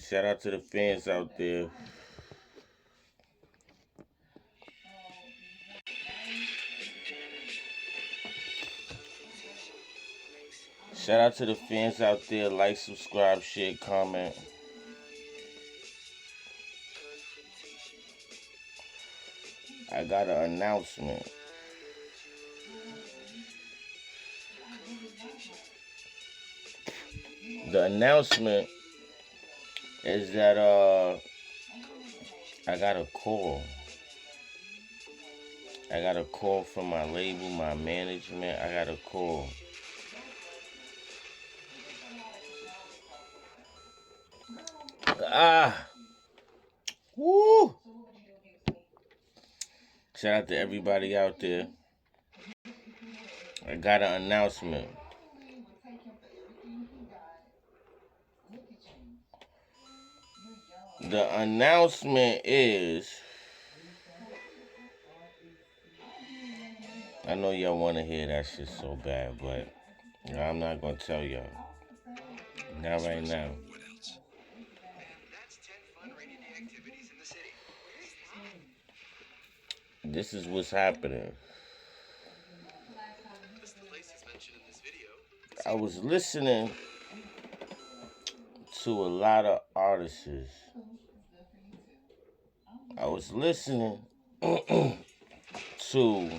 Shout out to the fans out there. Shout out to the fans out there. Like, subscribe, share, comment. I got an announcement. The announcement is that I got a call. I got a call from my label, my management. I got a call. Woo! Shout out to everybody out there. I got an announcement. The announcement is, I know y'all want to hear that shit so bad, but I'm not going to tell y'all. Not right now. This is what's happening. I was listening to a lot of artists. I was listening to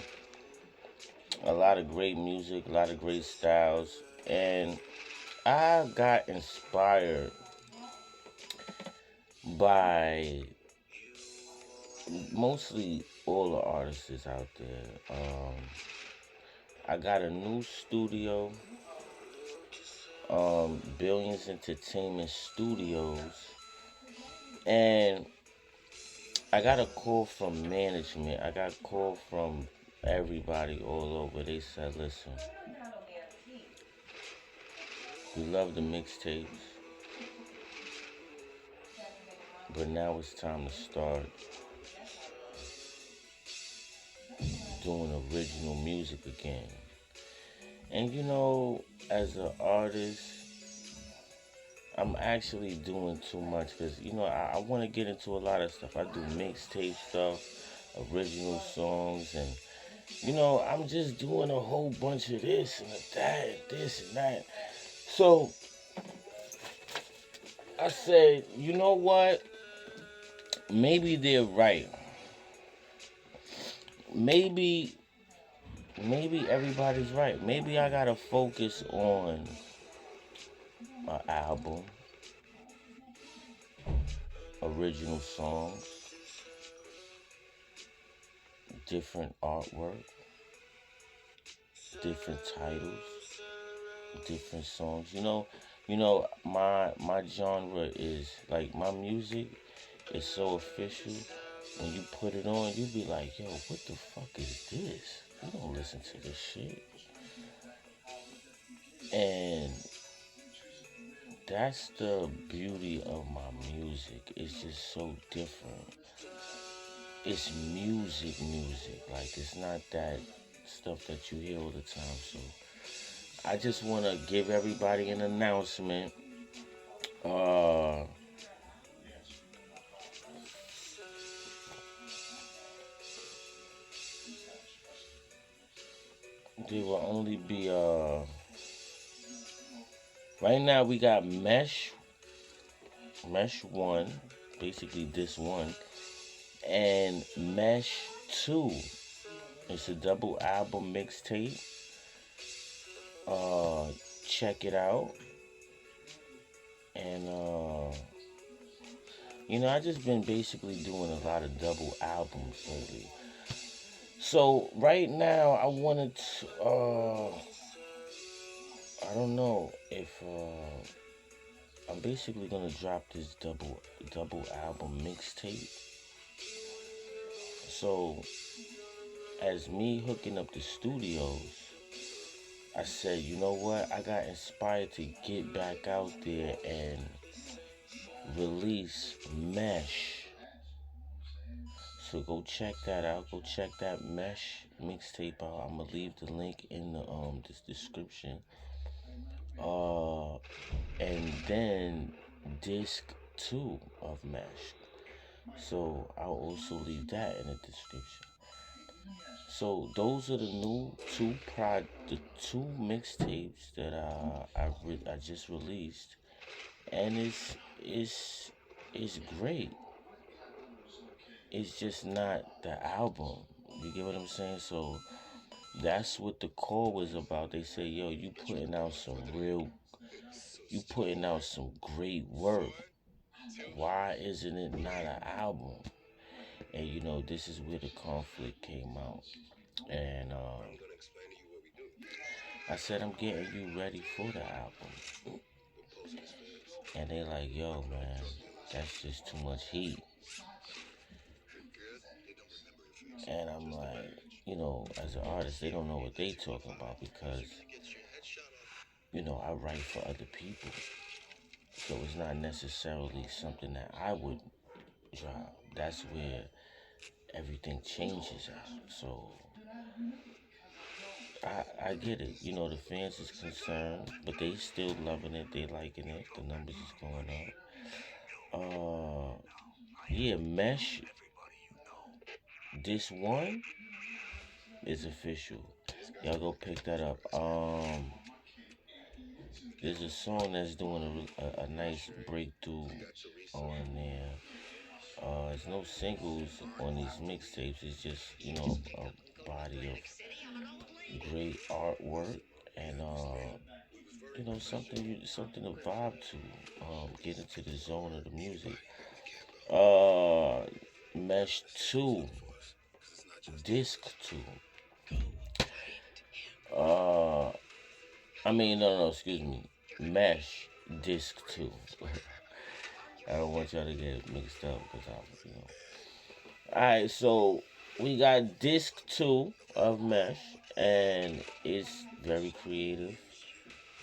a lot of great music, a lot of great styles, and I got inspired by mostly all the artists out there. I got a new studio, Billions Entertainment Studios, and I got a call from management. I got a call from everybody all over. They said, listen, we love the mixtapes, but now it's time to start doing original music again. And you know, as an artist, I'm actually doing too much because, you know, I want to get into a lot of stuff. I do mixtape stuff, original songs, and, you know, I'm just doing a whole bunch of this and that and this and that. So I said, you know what? Maybe they're right. Maybe everybody's right. Maybe I gotta focus on an album, original songs, different artwork, different titles, different songs. You know, my genre is like, my music is so official. When you put it on, you be like, yo, what the fuck is this? You don't listen to this shit. And that's the beauty of my music. It's just so different. It's music. Like, it's not that stuff that you hear all the time. So I just want to give everybody an announcement. There will only be right now we got Mesh 1, basically this one, and Mesh 2. It's a double album mixtape. Check it out. And you know, I just been basically doing a lot of double albums lately. So right now I wanted to I don't know if I'm basically gonna drop this double album mixtape. So as me hooking up the studios, I said, you know what? I got inspired to get back out there and release Mesh. So go check that out. Go check that Mesh mixtape out. I'm gonna leave the link in the this description. And then disc 2 of Mesh. So I'll also leave that in the description. So those are the new the two mixtapes that I just released, and it's great. It's just not the album. You get what I'm saying? So that's what the call was about. They say, yo, you putting out some great work. Why isn't it not an album? And this is where the conflict came out. And I said, I'm getting you ready for the album. And they like, yo, man, that's just too much heat. And I'm like, as an artist, they don't know what they talking about because, I write for other people. So it's not necessarily something that I would drop. That's where everything changes at. So I get it. The fans is concerned, but they still loving it. They liking it. The numbers is going up. Yeah, Mesh, this one is official. Y'all go pick that up. There's a song that's doing a nice breakthrough on there. There's no singles on these mixtapes. It's just a body of great artwork and something to vibe to. Get into the zone of the music. Uh, Mesh 2, Disc 2. Uh, no, excuse me. Mesh Disc 2. I don't want y'all to get mixed up because Alright, so we got Disc 2 of Mesh, and it's very creative.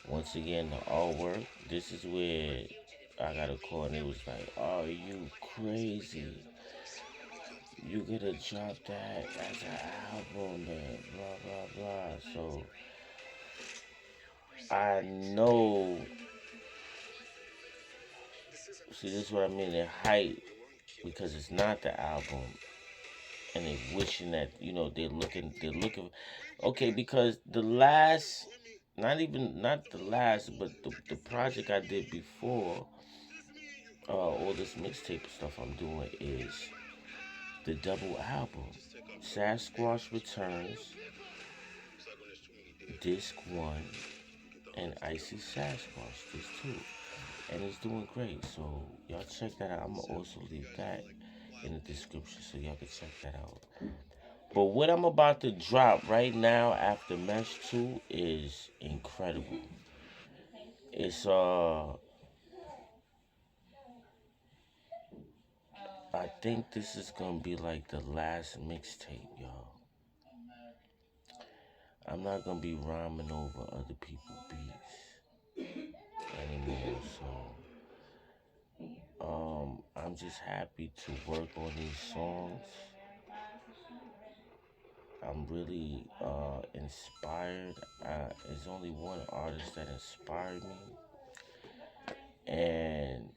Once again, the artwork. This is where I got a call and it was like, "Are you crazy? You gonna drop that as an album, man? Blah blah blah." So I know. See, this is what I mean. They're hype because it's not the album, and they wishing that they're looking. Okay, because the last, not the last, but the project I did before, all this mixtape stuff I'm doing is the double album, Sasquatch Returns, Disc 1, and icySasquatch, Disc 2. And it's doing great, so y'all check that out. I'm gonna also leave that in the description so y'all can check that out. But what I'm about to drop right now after Mesh 2 is incredible. It's I think this is gonna be like the last mixtape, y'all. I'm not gonna be rhyming over other people's beats anymore, so I'm just happy to work on these songs. I'm really inspired. There's only one artist that inspired me, and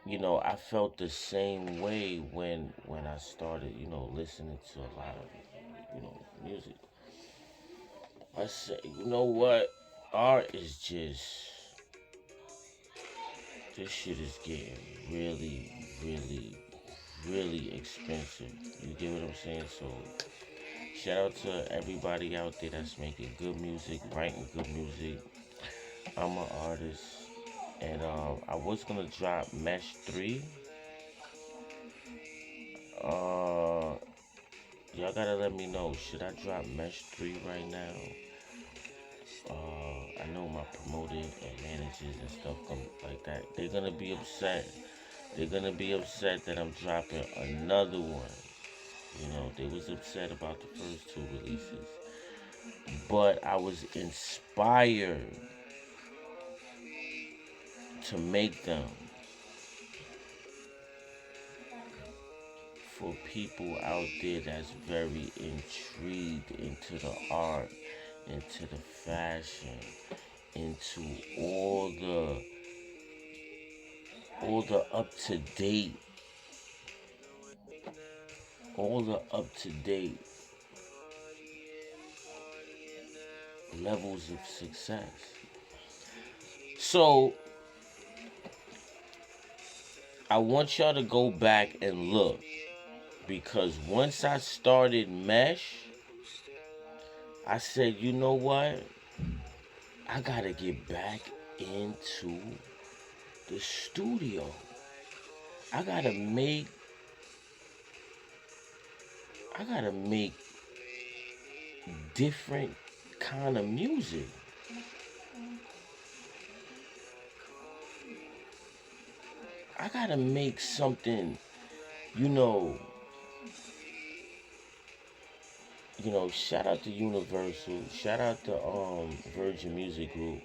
I felt the same way when I started, listening to a lot of, music. I said, you know what? Art is just, this shit is getting really, really, really expensive. You get what I'm saying? So, shout out to everybody out there that's making good music, writing good music. I'm an artist, and I was gonna drop Mesh 3. Y'all gotta let me know. Should I drop Mesh 3 right now? I know my promoter and managers and stuff come like that. They're gonna be upset. They're gonna be upset that I'm dropping another one. They was upset about the first two releases. But I was inspired to make them for people out there that's very intrigued into the art, into the fashion, into all the all the up to date, all the up to date levels of success. So I want y'all to go back and look, because once I started Mesh, I said, you know what? I gotta get back into the studio. I gotta make I gotta make different kind of music. I gotta make something, you know, shout out to Universal, shout out to Virgin Music Group.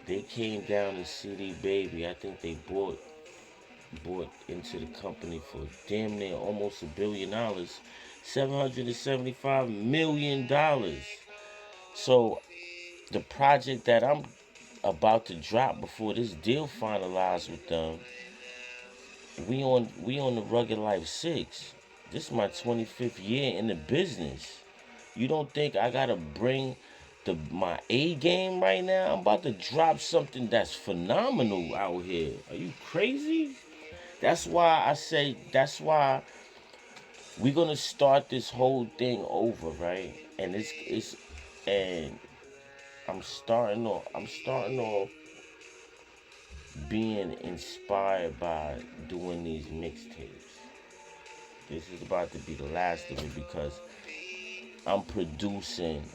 They came down to CD Baby. I think they bought into the company for damn near almost $1 billion, $775 million. So the project that I'm about to drop before this deal finalized with them, we on the Rugged Life 6. This is my 25th year in the business. You don't think I gotta bring my A game right now? I'm about to drop something that's phenomenal out here. Are you crazy? That's why we're gonna start this whole thing over, right? And it's and I'm starting off being inspired by doing these mixtapes. This is about to be the last of it, because I'm producing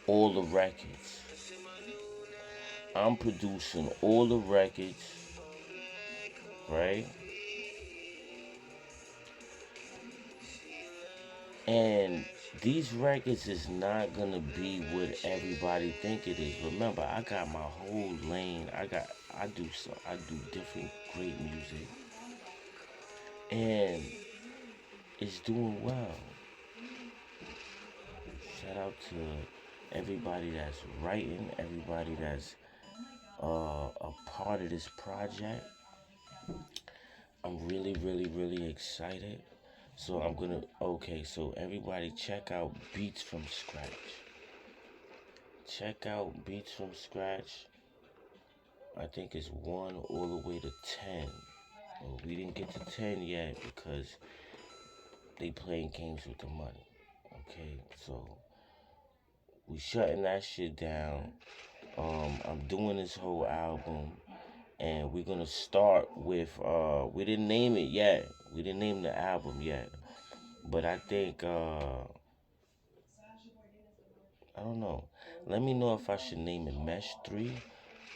all the records. I'm producing all the records, right? And these records is not gonna be what everybody think it is. Remember, I got my whole lane. I do different great music, and it's doing well. Shout out to everybody that's writing, everybody that's a part of this project. I'm really, really, really excited. So okay, so everybody check out Beats from Scratch. Check out Beats from Scratch. I think it's 1 all the way to 10. Well, we didn't get to 10 yet because they playing games with the money. Okay, so we shutting that shit down. I'm doing this whole album, and we're gonna start with we didn't name it yet. We didn't name the album yet. But I think I don't know. Let me know if I should name it Mesh 3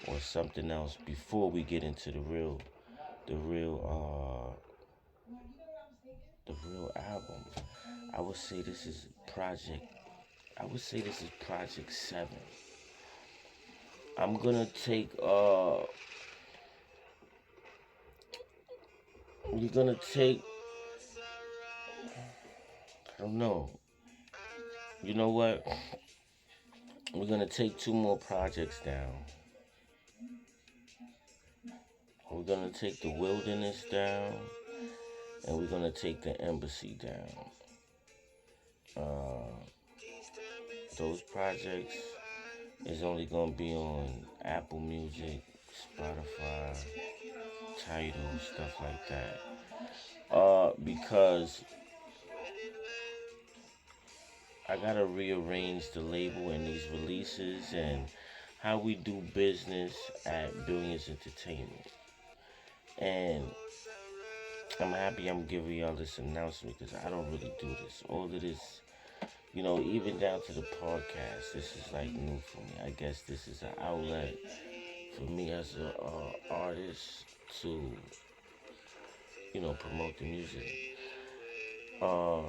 or something else before we get into the real the real album. I would say this is project I would say this is project 7. I'm gonna take you're gonna take I don't know. You know what? We're gonna take 2 more projects down. We're gonna take the Wilderness down, and we're gonna take the Embassy down. Uh, those projects is only gonna be on Apple Music, Spotify, Tidal, stuff like that. Because I gotta rearrange the label and these releases and how we do business at Billions Entertainment. And I'm happy I'm giving y'all this announcement, because I don't really do this. All of this, even down to the podcast, this is like new for me. I guess this is an outlet for me as an artist to, promote the music. Uh,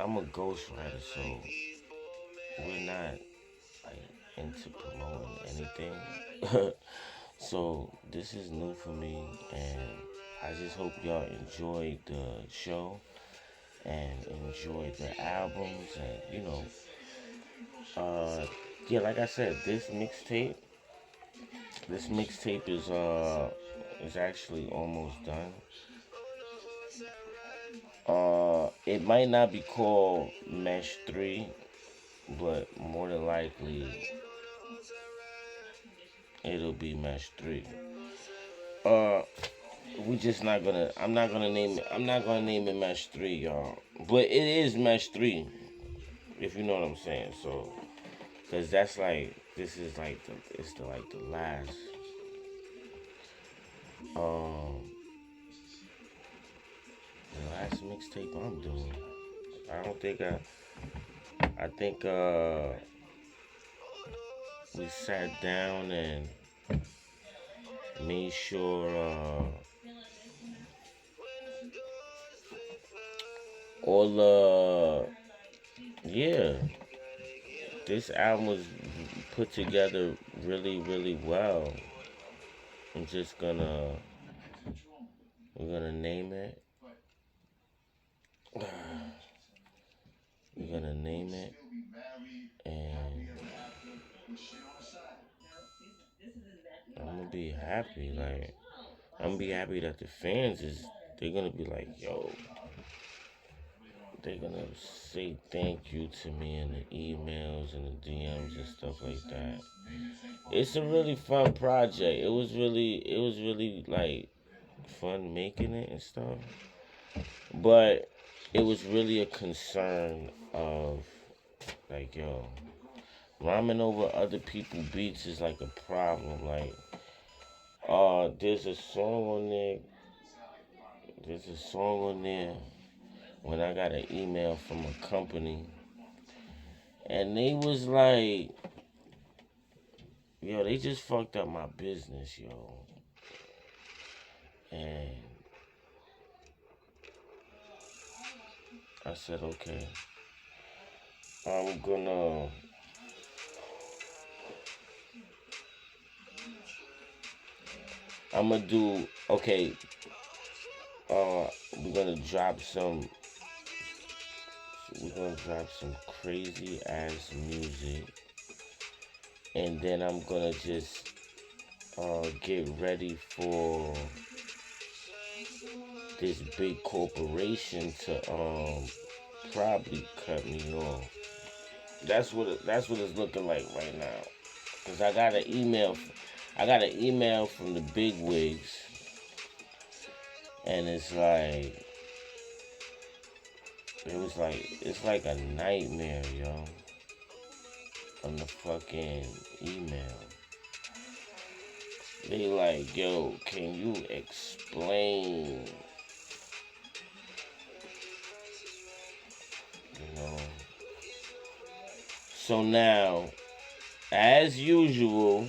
I'm a ghostwriter, so we're not like into promoting anything. So this is new for me, and I just hope y'all enjoyed the show and enjoyed the albums, and yeah, like I said, this mixtape This mixtape is actually almost done. It might not be called Mesh 3, but more than likely it'll be Mesh 3. Uh, we just not gonna. I'm not gonna name it Mesh 3, y'all. But it is Mesh 3, if you know what I'm saying. So, cause that's like this is like the last um the last mixtape I'm doing. I don't think I think we sat down and made sure all yeah, this album was put together really, really well. I'm just gonna we're gonna name it. We're gonna name it, and I'm gonna be happy. Like I'm gonna be happy that the fans is they're gonna be like, yo, they're gonna say thank you to me in the emails and the DMs and stuff like that. It's a really fun project. It was really like fun making it and stuff. But it was really a concern of like, yo, rhyming over other people's beats is like a problem. Like, there's a song on there. There's a song on there when I got an email from a company, and they was like, yo, they just fucked up my business, yo. And I said, okay, I'm gonna, I'm gonna do, okay, we're gonna drop some, we're gonna drop some crazy ass music, and then I'm gonna just get ready for this big corporation to probably cut me off. That's what it's looking like right now. Cause I got an email from the big wigs, and it's like a nightmare, yo. On the fucking email, they like, yo, can you explain? You know. So now, as usual,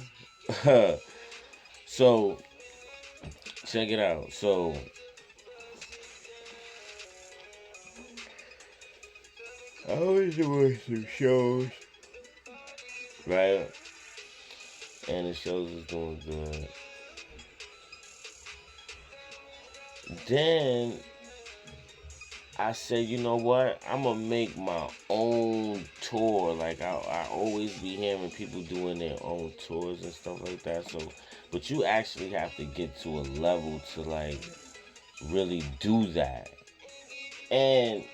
so check it out. So I was doing some shows, right? And the shows was doing good. Then I said, you know what? I'm gonna make my own tour. Like I always be hearing people doing their own tours and stuff like that. So, but you actually have to get to a level to like really do that. And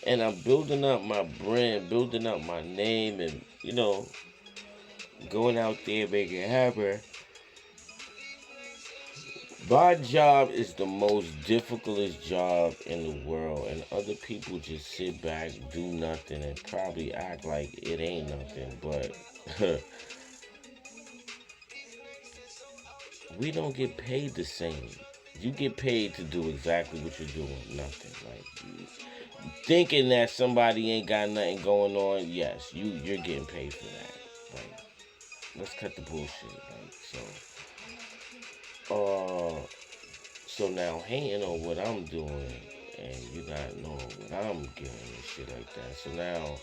and I'm building up my brand, building up my name, and going out there making it happen. My job is the most difficult job in the world, and other people just sit back, do nothing, and probably act like it ain't nothing. But we don't get paid the same. You get paid to do exactly what you're doing, nothing. Like thinking that somebody ain't got nothing going on. Yes, you're getting paid for that. Like let's cut the bullshit. Like so now hating on what I'm doing and you not knowing what I'm getting and shit like that. So now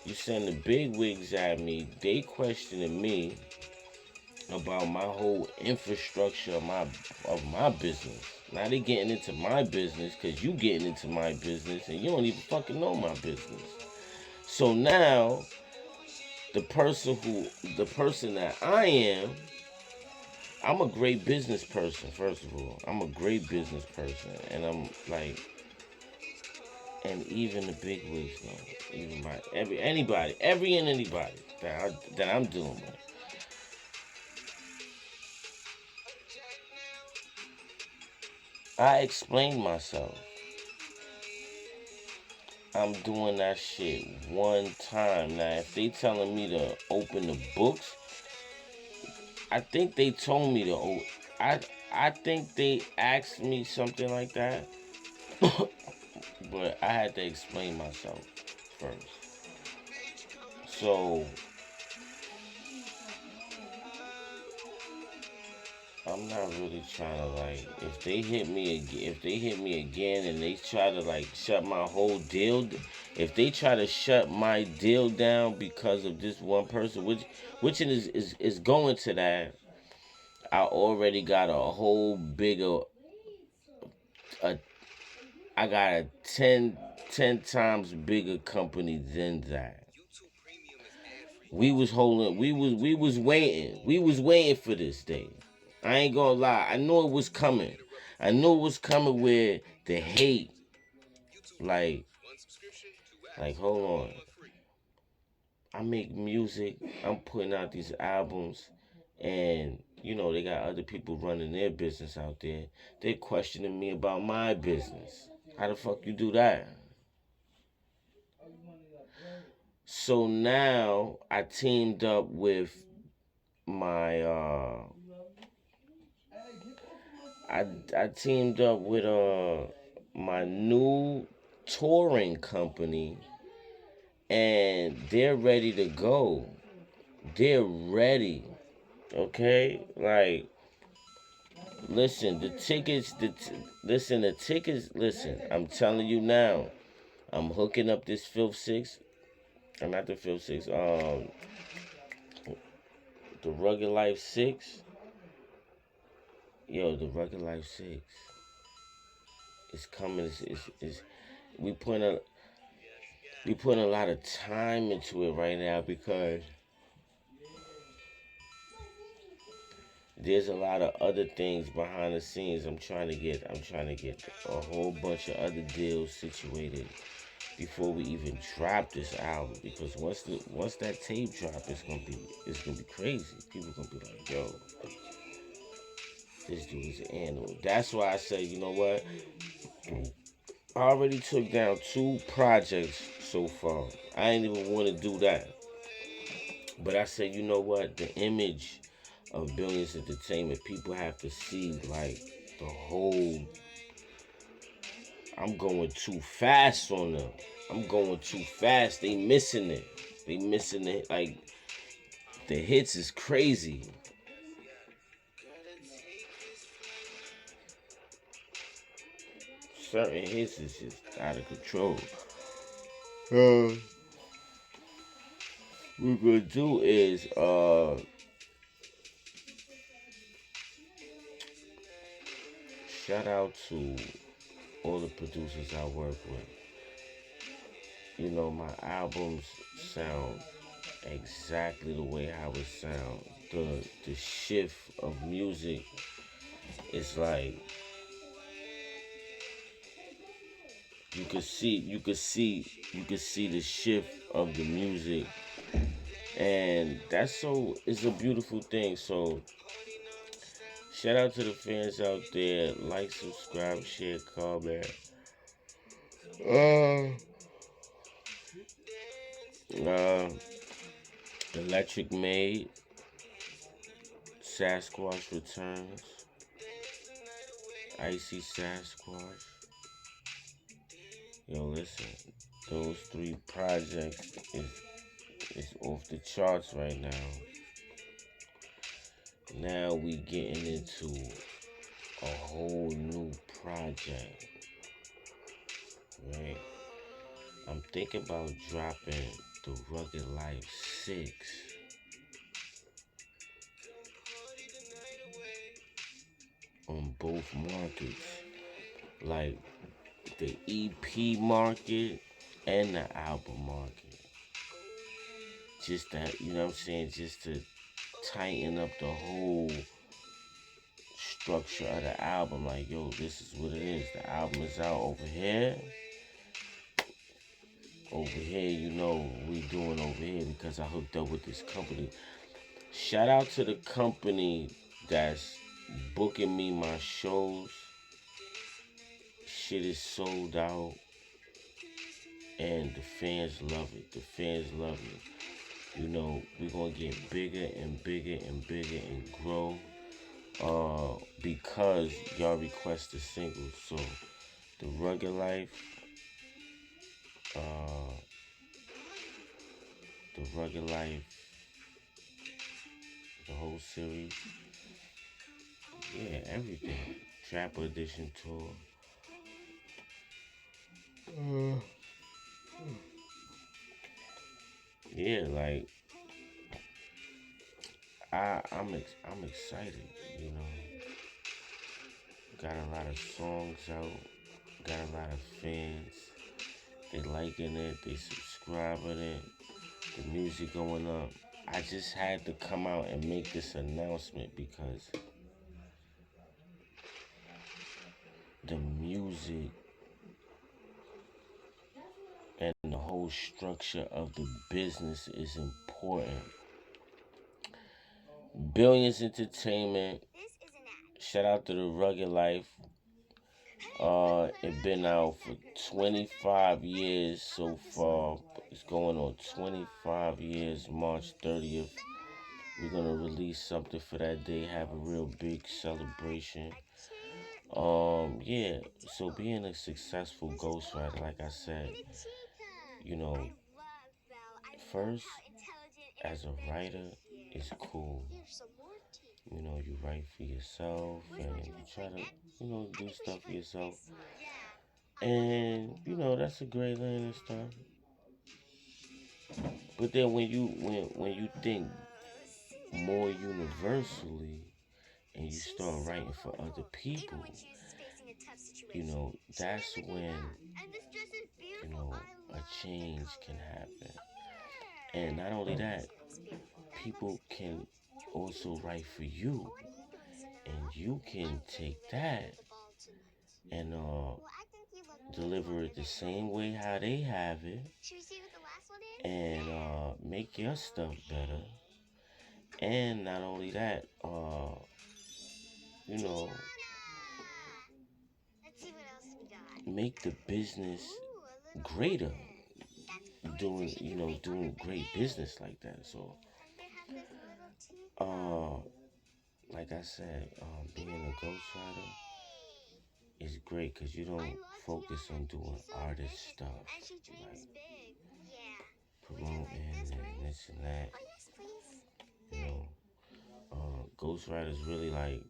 you send the big wigs at me. They questioning me about my whole infrastructure of my business. Now they getting into my business because you getting into my business and you don't even fucking know my business. So now the person that I am, I'm a great business person. First of all, I'm a great business person, and I'm like, and even the big wigs know, even my every and anybody that I'm dealing with. I explained myself. I'm doing that shit one time. Now, if they telling me to open the books, I think they told me to. I I think they asked me something like that, but I had to explain myself first. So I'm not really trying to like. If they hit me again, and they try to like shut my whole deal, if they try to shut my deal down because of this one person, which is going to that, I already got a whole bigger, a I got a ten times bigger company than that. We was waiting. We was waiting for this day. I ain't gonna lie. I knew it was coming. I knew it was coming where the hate, like, hold on. I make music. I'm putting out these albums, and they got other people running their business out there. They're questioning me about my business. How the fuck you do that? So now I teamed up with my I teamed up with my new touring company, and they're ready to go. They're ready. Okay? Like, listen, the tickets, listen, I'm telling you now. I'm hooking up this Fifth Six. I'm not the Fifth Six. The Rugged Life 6. Yo, the Rugged Life 6 is coming. We putting a we putting a lot of time into it right now because there's a lot of other things behind the scenes. I'm trying to get a whole bunch of other deals situated before we even drop this album. Because once that tape drop, it's gonna be crazy. People gonna be like, yo, this dude is an animal. That's why I say, you know what? I already took down 2 projects so far. I ain't even want to do that. But I said, you know what? The image of Billions Entertainment, people have to see like the whole. I'm going too fast on them. I'm going too fast. They missing it. They missing it. Like, the hits is crazy. Certain hits is just out of control. What we're gonna do is shout out to all the producers I work with. My albums sound exactly the way how it sounds. The shift of music is like you could see the shift of the music, and it's a beautiful thing. So shout out to the fans out there. Like, subscribe, share, comment. Uh, uh, Electric Maid, Sasquatch Returns, icySasquatch. Yo, listen, those 3 projects is off the charts right now. Now we getting into a whole new project, right? I'm thinking about dropping the Rugged Life 6. On both markets, like the EP market and the album market. just that, you know what I'm saying, just to tighten up the whole structure of the album. Like, yo, this is what it is. The album is out over here. Over here, you know, we doing over here because I hooked up with this company. Shout out to the company that's booking me my shows. Shit is sold out, and the fans love it. The fans love it. You know, we're gonna get bigger and bigger and bigger and grow. Because y'all requested singles. So the Rugged Life, uh, the Rugged Life, the whole series, yeah, everything. Trapper Edition tour. Uh, yeah, like I'm excited. You know, got a lot of songs out. Got a lot of fans. They liking it. They subscribing it. The music going up. I just had to come out and make this announcement because the music and the whole structure of the business is important. Billions Entertainment. Shout out to the Rugged Life. It been out for 25 years so far. It's going on 25 years, March 30th. We're gonna release something for that day, have a real big celebration. Yeah, so being a successful ghostwriter, like I said, you know, first, as a writer, it's cool. You know, you write for yourself and you try to, you know, do stuff for yourself. And, you know, that's a great learning stuff. But then when you think more universally and you start writing for other people, you know, that's when, you know, a change can happen. And not only that, people can also write for you. And you can take that and deliver it the same way how they have it and make your stuff better. And not only that, you know, make the business greater, doing great business like that. So uh like I said, being a ghostwriter is great because you don't focus on doing artist stuff, like promoting and this and that. You know, ghostwriters really like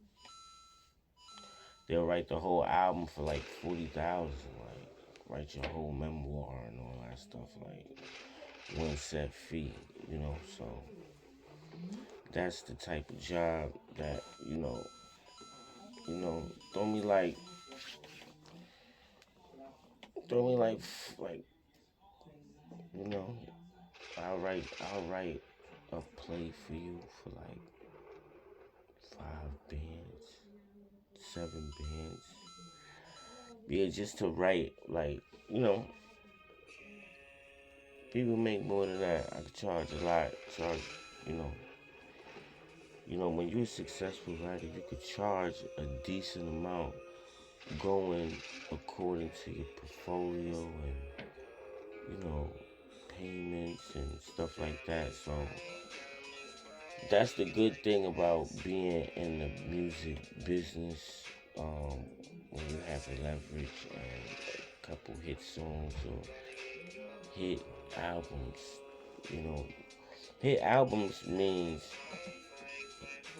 they'll write the whole album for like 40,000, like write your whole memoir and all that stuff, like one set fee. You know, so that's the type of job that you know, throw me like throw me like you know, I'll write a play for you for like 5 bands, 7 bands. Yeah, just to write, like, you know, people make more than that. I could charge a lot. Charge, you know, when you're a successful writer, you could charge a decent amount going according to your portfolio and, you know, payments and stuff like that. So that's the good thing about being in the music business. When you have leverage and a couple hit songs or hit albums, you know, hit albums means,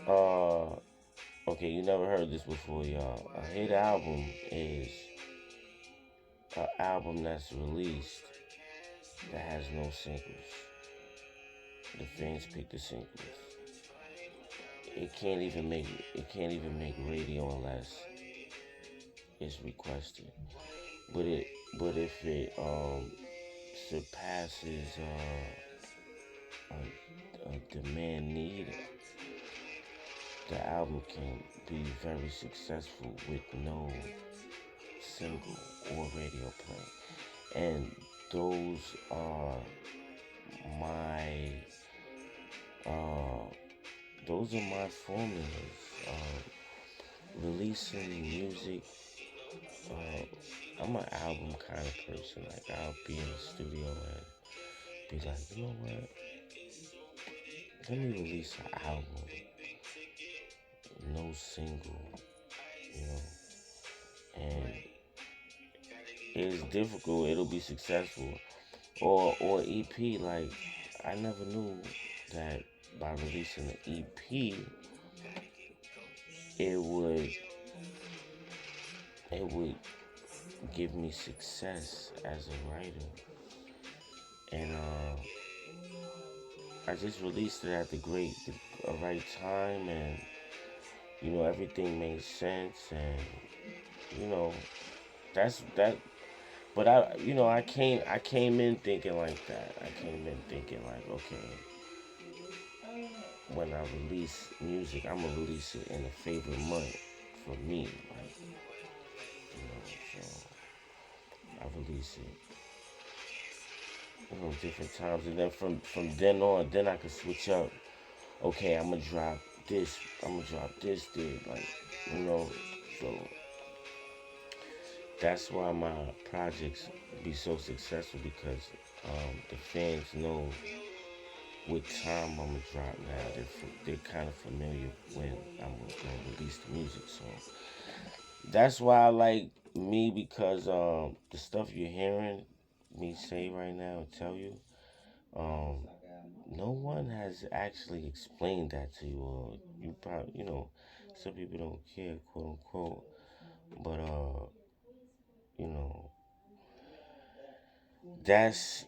uh, okay, you never heard this before, y'all. A hit album is an album that's released that has no singles. The fans pick the singles. It can't even make radio unless it's requested. But if it surpasses the man need, the album can be very successful with no single or radio play. And those are my uh, formulas. Releasing music. I'm an album kind of person. Like, I'll be in the studio and be like, you know what? Let me release an album. No single, you know. And it's difficult. It'll be successful. Or EP. Like, I never knew that by releasing an EP, it would give me success as a writer. And I just released it at the right time, and you know, everything made sense, and you know, that's that. But I came in thinking like that. I came in thinking like, okay, when I release music, I'm gonna release it in a favorite month for me, like, you know. So I release it, you know, different times, and then from then on, then I could switch up. Okay, I'm gonna drop this. Dude. Like, you know. So that's why my projects be so successful, because the fans know what time I'm gonna drop now. They're kind of familiar when I'm gonna release the music. So that's why I like me, because the stuff you're hearing me say right now and tell you, no one has actually explained that to you, or you probably, you know, some people don't care, quote unquote, but you know, that's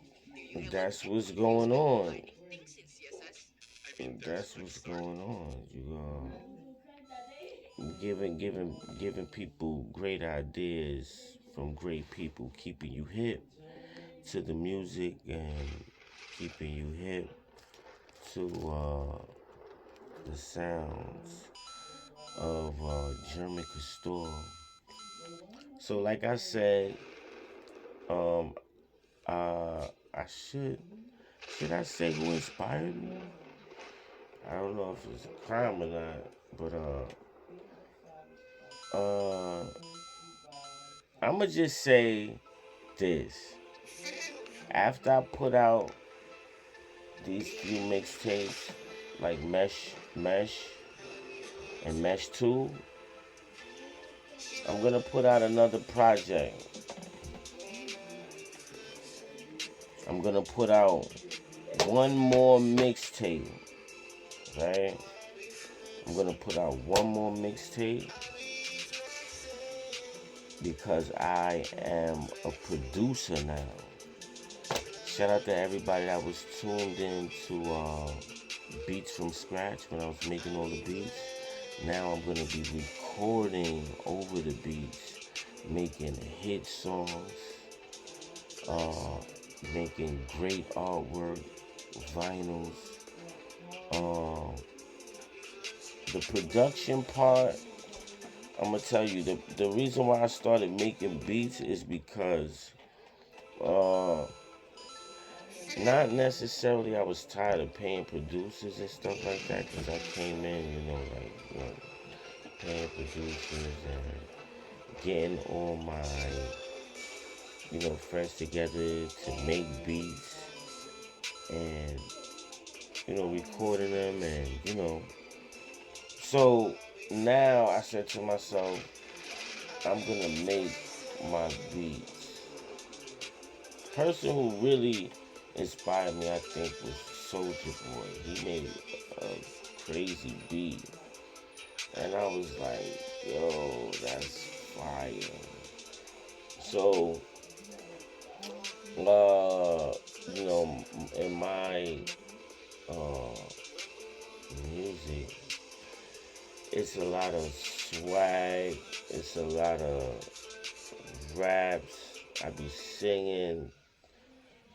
that's what's going on. That's what's going on. You giving people great ideas from great people, keeping you hip to the music, and keeping you hip to the sounds of Jermin Costor. So, like I said, um, I should I say who inspired me? I don't know if it's a crime or not, but I'ma just say this. After I put out these few mixtapes, like Mesh, and Mesh 2, I'm gonna put out another project. I'm gonna put out one more mixtape, right? I'm gonna put out one more mixtape because I am a producer now. Shout out to everybody that was tuned in to beats from scratch when I was making all the beats. Now I'm gonna be recording over the beats, making hit songs, making great artwork, vinyls. The production part, I'm gonna tell you, the reason why I started making beats is because not necessarily I was tired of paying producers and stuff like that, because I came in, paying producers and getting all my, friends together to make beats and, recording them and. So now I said to myself, I'm gonna make my beats. Person who really inspired me, I think, was Soulja Boy. He made a crazy beat, and I was like, "Yo, that's fire." So, in my music, it's a lot of swag. It's a lot of raps. I be singing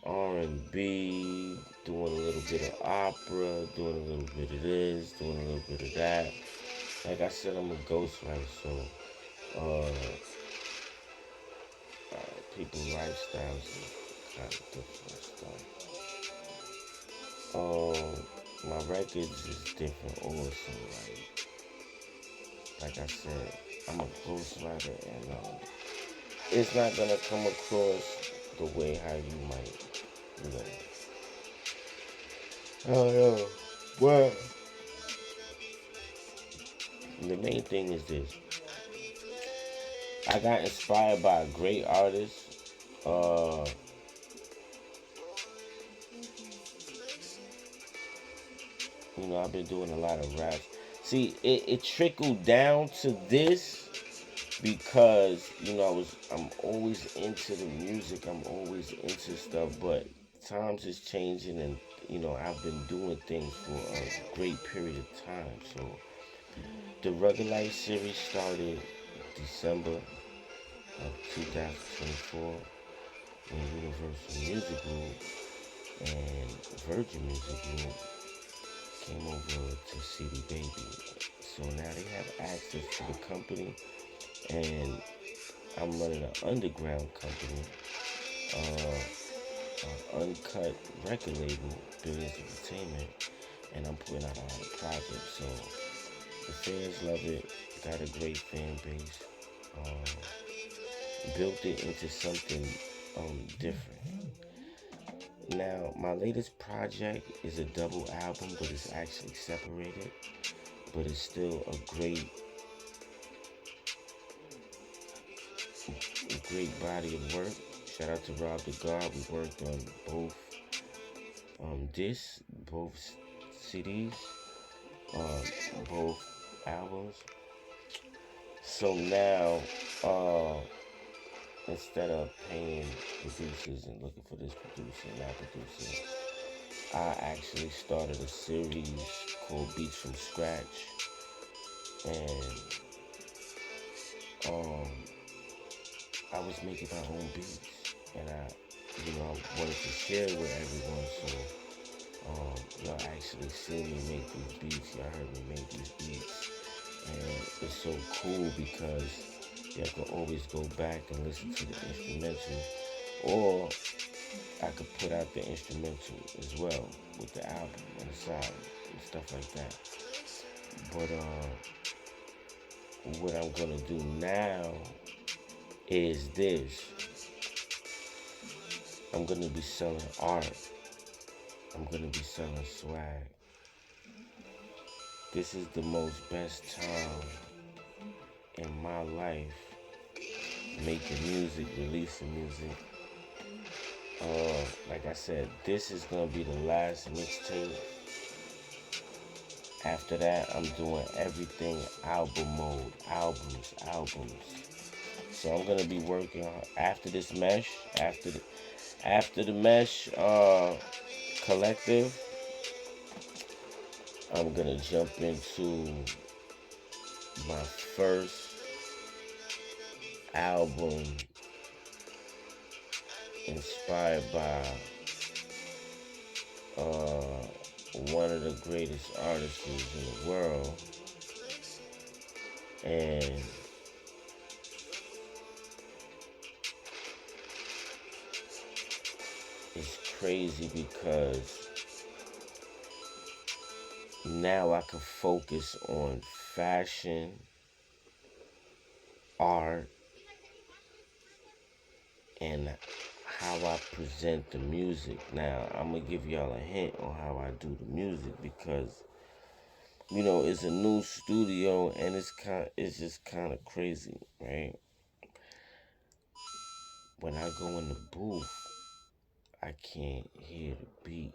R&B, doing a little bit of opera, doing a little bit of this, doing a little bit of that. Like I said, I'm a ghostwriter, so uh, people's lifestyles is kind of different stuff. My records is different also. Like I said, I'm a ghostwriter, and it's not gonna come across the way how you might, you know. Oh no. Well, the main thing is this. I got inspired by a great artist. Uh, I've been doing a lot of raps. See, it trickled down to this because I'm always into the music. I'm always into stuff, but times is changing, and I've been doing things for a great period of time. So the Rugged Life series started December of 2024 when Universal Music Group and Virgin Music Group came over to CD Baby. So now they have access to the company, and I'm running an underground company, uncut record label, Billions Entertainment, and I'm putting out a lot of projects. So the fans love it. Got a great fan base. Built it into something different. Now, my latest project is a double album, but it's actually separated. But it's still a great body of work. Shout out to Rob the God. We worked on both discs, both CDs, both albums. So now, instead of paying producers and looking for this producer and that producer, I actually started a series called Beats from Scratch, and I was making my own beats, and I wanted to share with everyone. So y'all actually see me make these beats. Y'all heard me make these beats, and it's so cool because y'all can always go back and listen to the instrumental, or I could put out the instrumental as well with the album on the side and stuff like that. But what I'm gonna do now is this. I'm gonna be selling art. I'm gonna be selling swag. This is the most best time in my life making music, releasing music. Like I said, this is gonna be the last mixtape. After that, I'm doing everything album mode, albums. So I'm gonna be working after this mesh, after the mesh collective. I'm gonna jump into my first album inspired by one of the greatest artists in the world, and it's crazy because now I can focus on fashion, art, and how I present the music. Now, I'm going to give y'all a hint on how I do the music because, it's a new studio and it's just kind of crazy, right? When I go in the booth, I can't hear the beat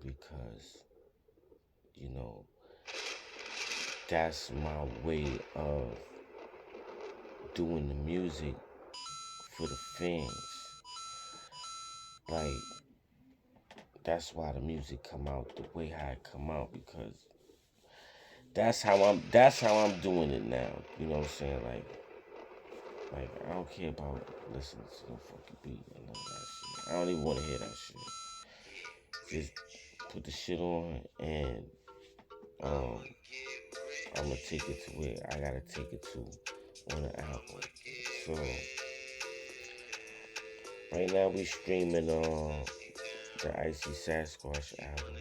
because, that's my way of doing the music for the fans. Like, that's why the music come out the way how it come out, because that's how I'm doing it now. You know what I'm saying? Like I don't care about listening to no fucking beat and none of that shit. I don't even want to hear that shit. just put the shit on, and um, I'm gonna take it to where I gotta take it to on the album. So right now we streaming the icySasquatch album.